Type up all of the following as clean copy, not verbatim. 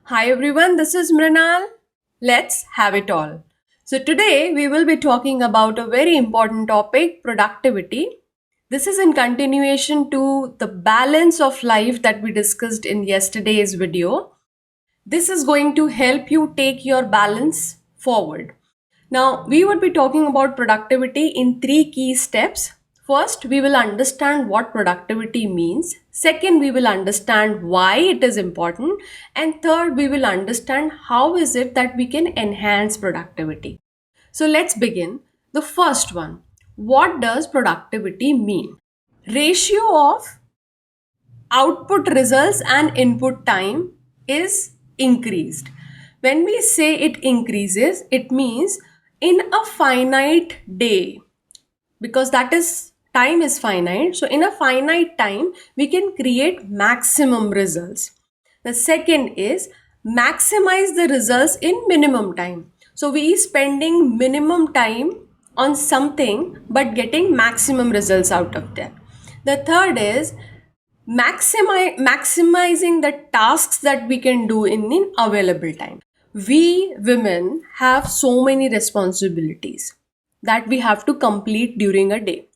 Hi everyone, this is Mrinal. Let's have it all. So, today we will be talking about a very important topic productivity. This is in continuation to the balance of life that we discussed in yesterday's video. This is going to help you take your balance forward. Now, we would be talking about productivity in three key steps. First, we will understand what productivity means. Second, we will understand why it is important. And third, we will understand how is it that we can enhance productivity. So let's begin. The first one, what does productivity mean? Ratio of output results and input time is increased. When we say it increases, it means in a finite day, because that is time is finite. So in a finite time, we can create maximum results. The second is maximize the results in minimum time. So we spending minimum time on something but getting maximum results out of that. The third is maximizing the tasks that we can do in available time. We women have so many responsibilities that we have to complete during a day.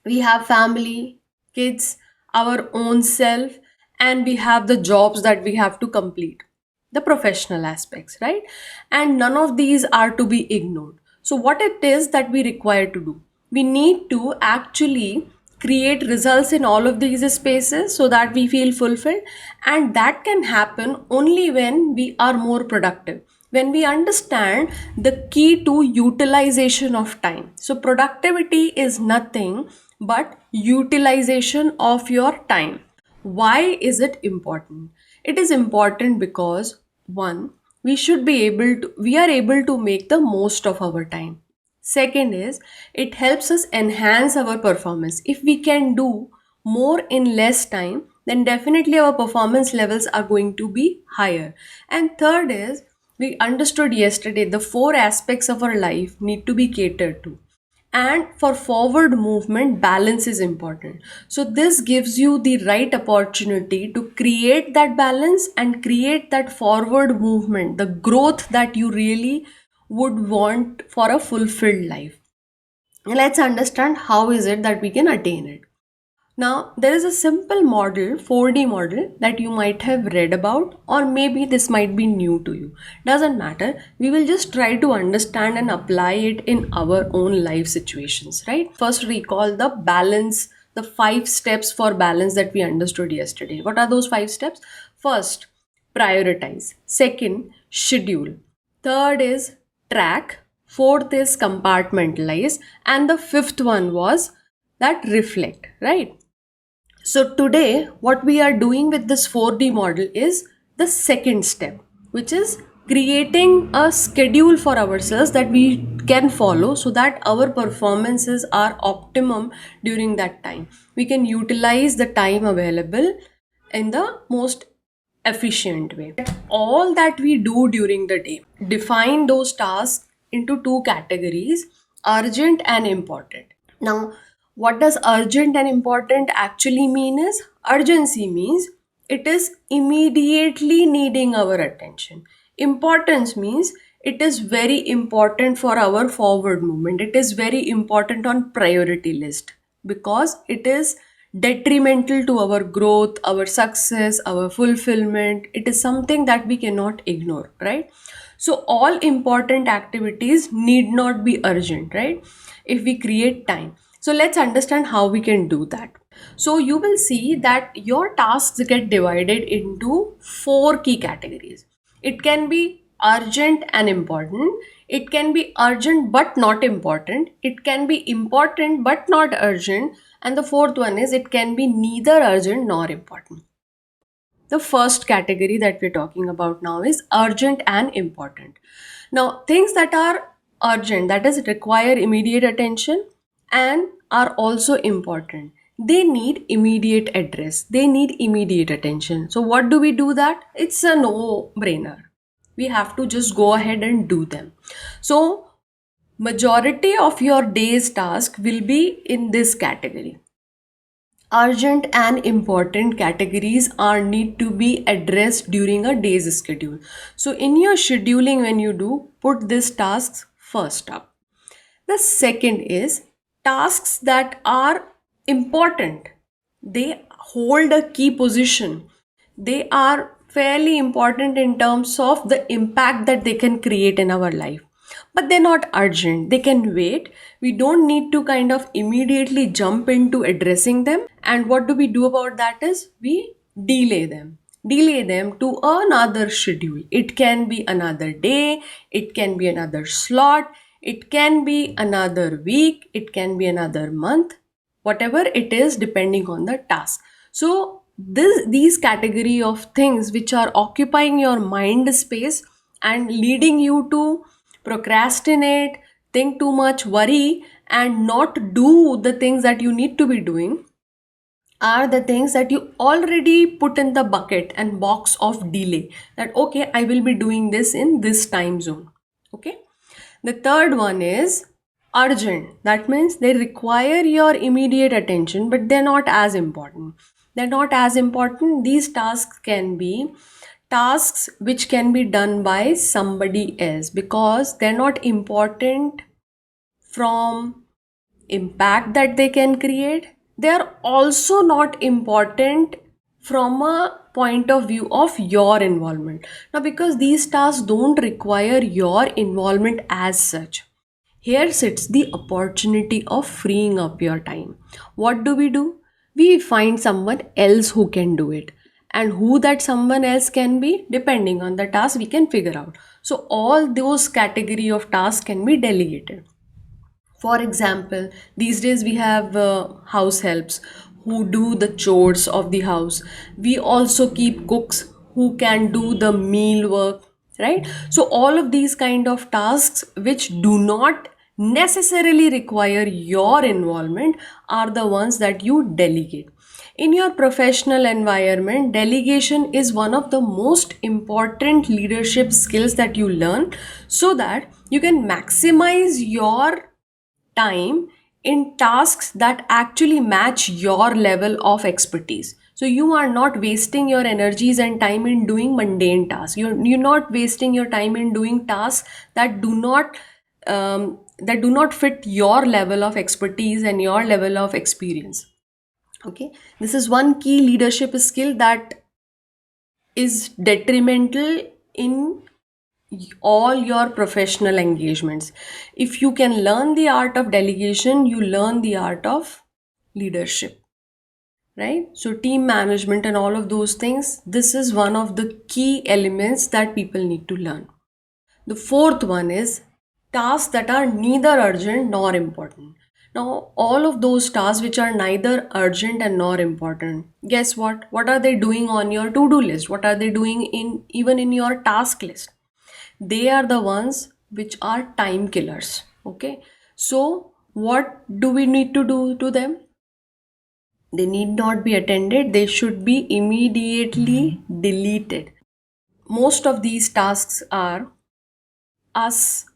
We have family, kids, our own self, and we have the jobs that we have to complete, the professional aspects, right? And none of these are to be ignored. So what it is that we require to do, we need to actually create results in all of these spaces so that we feel fulfilled, and that can happen only when we are more productive, when we understand the key to utilization of time. So productivity is nothing but utilization of your time. Why is it important? It is important because, one, we are able to make the most of our time. Second is, it helps us enhance our performance. If we can do more in less time, then definitely our performance levels are going to be higher. And third is, we understood yesterday the four aspects of our life need to be catered to. And for forward movement, balance is important. So this gives you the right opportunity to create that balance and create that forward movement, the growth that you really would want for a fulfilled life. Let's understand how is it that we can attain it. Now, there is a simple model, 4D model, that you might have read about, or maybe this might be new to you. Doesn't matter. We will just try to understand and apply it in our own life situations, right? First, recall the balance, the 5 steps for balance that we understood yesterday. What are those 5 steps? First, prioritize. Second, schedule. Third is track. Fourth is compartmentalize. And the fifth one was that reflect, right? So today, what we are doing with this 4D model is the second step, which is creating a schedule for ourselves that we can follow so that our performances are optimum during that time. We can utilize the time available in the most efficient way. All that we do during the day, define those tasks into two categories: urgent and important. Now, what does urgent and important actually mean is, urgency means it is immediately needing our attention. Importance means it is very important for our forward movement. It is very important on priority list because it is detrimental to our growth, our success, our fulfillment. It is something that we cannot ignore, right? So all important activities need not be urgent, right? If we create time. So let's understand how we can do that. So you will see that your tasks get divided into four key categories. It can be urgent and important. It can be urgent but not important. It can be important but not urgent. And the fourth one is, it can be neither urgent nor important. The first category that we're talking about now is urgent and important. Now, things that are urgent, that is, require immediate attention and are also important. They need immediate address. They need immediate attention. So, what do we do that? It's a no brainer. We have to just go ahead and do them. So, majority of your day's task will be in this category. urgent and important categories are need to be addressed during a day's schedule. So in your scheduling, when you do, put these tasks first up. The second is tasks that are important. They hold a key position. They are fairly important in terms of the impact that they can create in our life. But they're not urgent. They can wait. We don't need to kind of immediately jump into addressing them. And what do we do about that is we delay them. Delay them to another schedule. It can be another day, it can be another slot, it can be another week, it can be another month, whatever it is, depending on the task. So these category of things which are occupying your mind space and leading you to procrastinate, think too much, worry, and not do the things that you need to be doing are the things that you already put in the bucket and box of delay, that okay, I will be doing this in this time zone. Okay. The third one is urgent. That means they require your immediate attention, but they're not as important. They're not as important. These tasks can be tasks which can be done by somebody else because they're not important from impact that they can create. They are also not important from a point of view of your involvement. Now, because these tasks don't require your involvement as such, here sits the opportunity of freeing up your time. What do? We find someone else who can do it. And who that someone else can be, depending on the task, we can figure out. So, all those category of tasks can be delegated. For example, these days we have house helps who do the chores of the house. We also keep cooks who can do the meal work, right? So all of these kind of tasks which do not necessarily require your involvement are the ones that you delegate. In your professional environment, delegation is one of the most important leadership skills that you learn so that you can maximize your time in tasks that actually match your level of expertise. So you are not wasting your energies and time in doing mundane tasks. You're not wasting your time in doing tasks that do not fit your level of expertise and your level of experience. Okay, this is one key leadership skill that is detrimental in all your professional engagements. If you can learn the art of delegation, you learn the art of leadership, right? So, team management and all of those things, this is one of the key elements that people need to learn. The fourth one is tasks that are neither urgent nor important. Now, all of those tasks which are neither urgent and nor important, guess what? What are they doing on your to-do list? What are they doing in even in your task list? They are the ones which are time killers. Okay. So, what do we need to do to them? They need not be attended, they should be immediately deleted. Most of these tasks are us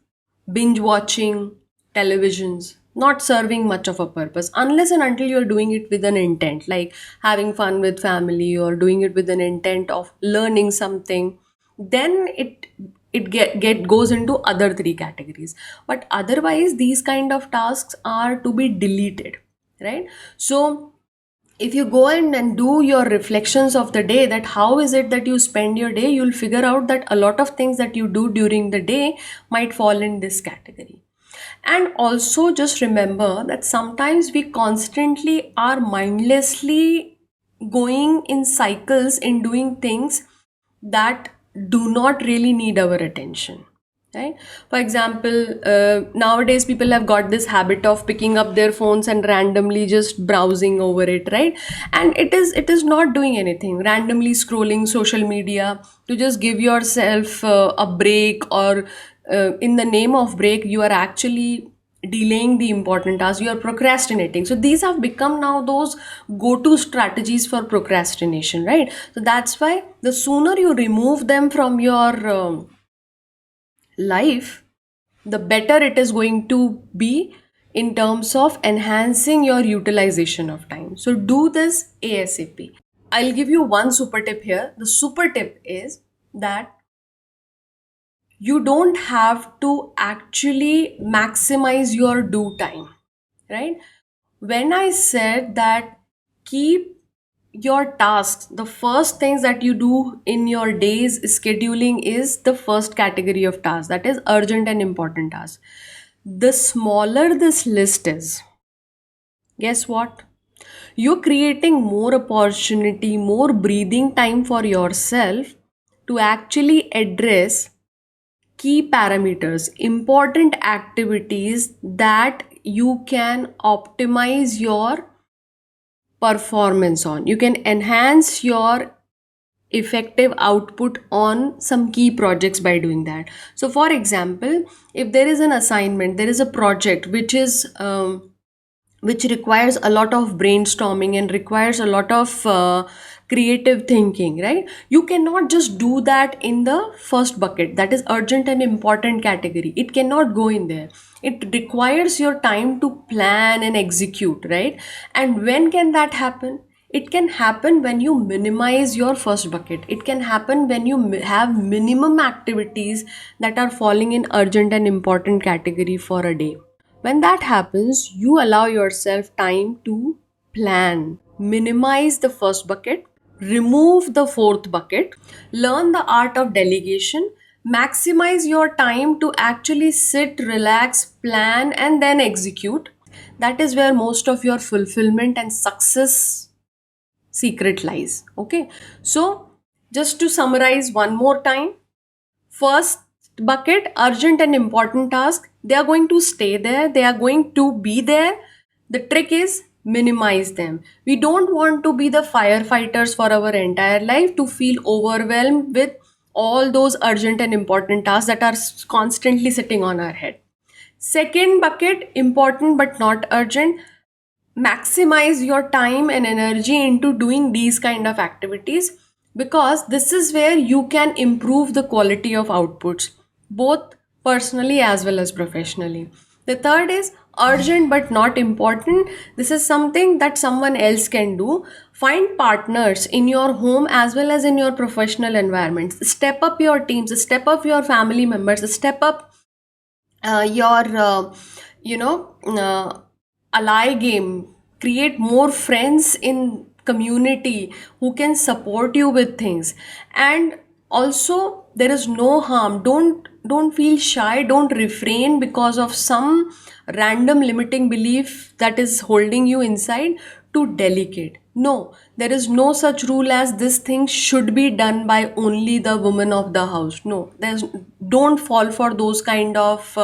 binge watching televisions, not serving much of a purpose unless and until you're doing it with an intent, like having fun with family or doing it with an intent of learning something. Then it goes into other three categories. But otherwise, these kind of tasks are to be deleted, right? So if you go in and do your reflections of the day, that how is it that you spend your day, you'll figure out that a lot of things that you do during the day might fall in this category. And also just remember that sometimes we constantly are mindlessly going in cycles in doing things that do not really need our attention, right? For example, nowadays people have got this habit of picking up their phones and randomly just browsing over it, right? And it is not doing anything, randomly scrolling social media to just give yourself a break, or in the name of break you are actually delaying the important task, you are procrastinating. So these have become now those go to strategies for procrastination, right? So that's why the sooner you remove them from your life, the better it is going to be in terms of enhancing your utilization of time. So do this ASAP. I'll give you one super tip here. The super tip is that you don't have to actually maximize your do time, right? When I said that keep your tasks, the first things that you do in your day's scheduling is the first category of tasks, that is urgent and important tasks. The smaller this list is, guess what? You're creating more opportunity, more breathing time for yourself to actually address key parameters, important activities that you can optimize your performance on. You can enhance your effective output on some key projects by doing that. So for example, if there is an assignment, there is a project which requires a lot of brainstorming and requires a lot of creative thinking, right? You cannot just do that in the first bucket, that is urgent and important category. It cannot go in there. It requires your time to plan and execute, right? And when can that happen? It can happen when you minimize your first bucket. It can happen when you have minimum activities that are falling in urgent and important category for a day. When that happens, you allow yourself time to plan, minimize the first bucket, remove the fourth bucket, learn the art of delegation, maximize your time to actually sit, relax, plan, and then execute. That is where most of your fulfillment and success secret lies. Okay, so just to summarize one more time, first bucket, urgent and important task, they are going to stay there, they are going to be there. The trick is minimize them. We don't want to be the firefighters for our entire life, to feel overwhelmed with all those urgent and important tasks that are constantly sitting on our head. Second bucket, important but not urgent. Maximize your time and energy into doing these kind of activities, because this is where you can improve the quality of outputs, both personally as well as professionally. The third is urgent but not important. This is something that someone else can do. Find partners in your home as well as in your professional environments. Step up your teams, step up your family members, step up your you know ally game. Create more friends in community who can support you with things. And also, there is no harm, don't feel shy, don't refrain because of some random limiting belief that is holding you inside, to delegate. No, there is no such rule as this thing should be done by only the woman of the house. No, there's don't fall for those kind of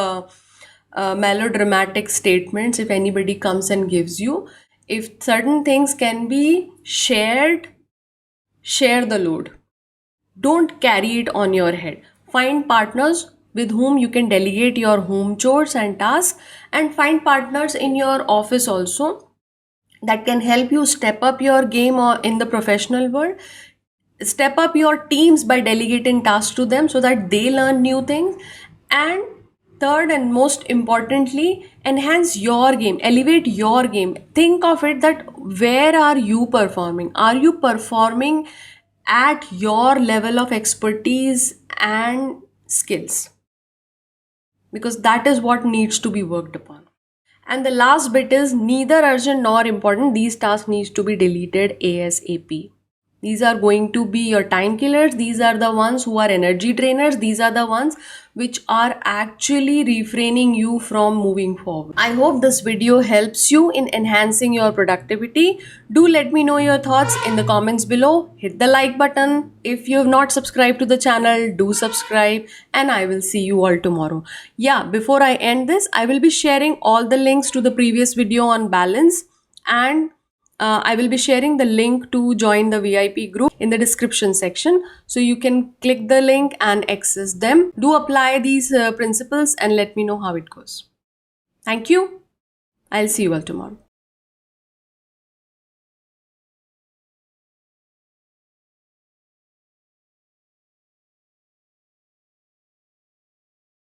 melodramatic statements if anybody comes and gives you. If certain things can be shared, share the load. Don't carry it on your head. Find partners with whom you can delegate your home chores and tasks, and find partners in your office also that can help you step up your game or in the professional world. Step up your teams by delegating tasks to them so that they learn new things. And third and most importantly, enhance your game, elevate your game. Think of it that where are you performing? Are you performing at your level of expertise and skills? Because that is what needs to be worked upon. And the last bit is neither urgent nor important. These tasks needs to be deleted ASAP. These are going to be your time killers. These are the ones who are energy drainers. These are the ones which are actually refraining you from moving forward. I hope this video helps you in enhancing your productivity. Do let me know your thoughts in the comments below. Hit the like button. If you have not subscribed to the channel, do subscribe, and I will see you all tomorrow. Yeah, before I end this, I will be sharing all the links to the previous video on balance, and I will be sharing the link to join the VIP group in the description section. So you can click the link and access them. Do apply these principles and let me know how it goes. Thank you. I'll see you all tomorrow.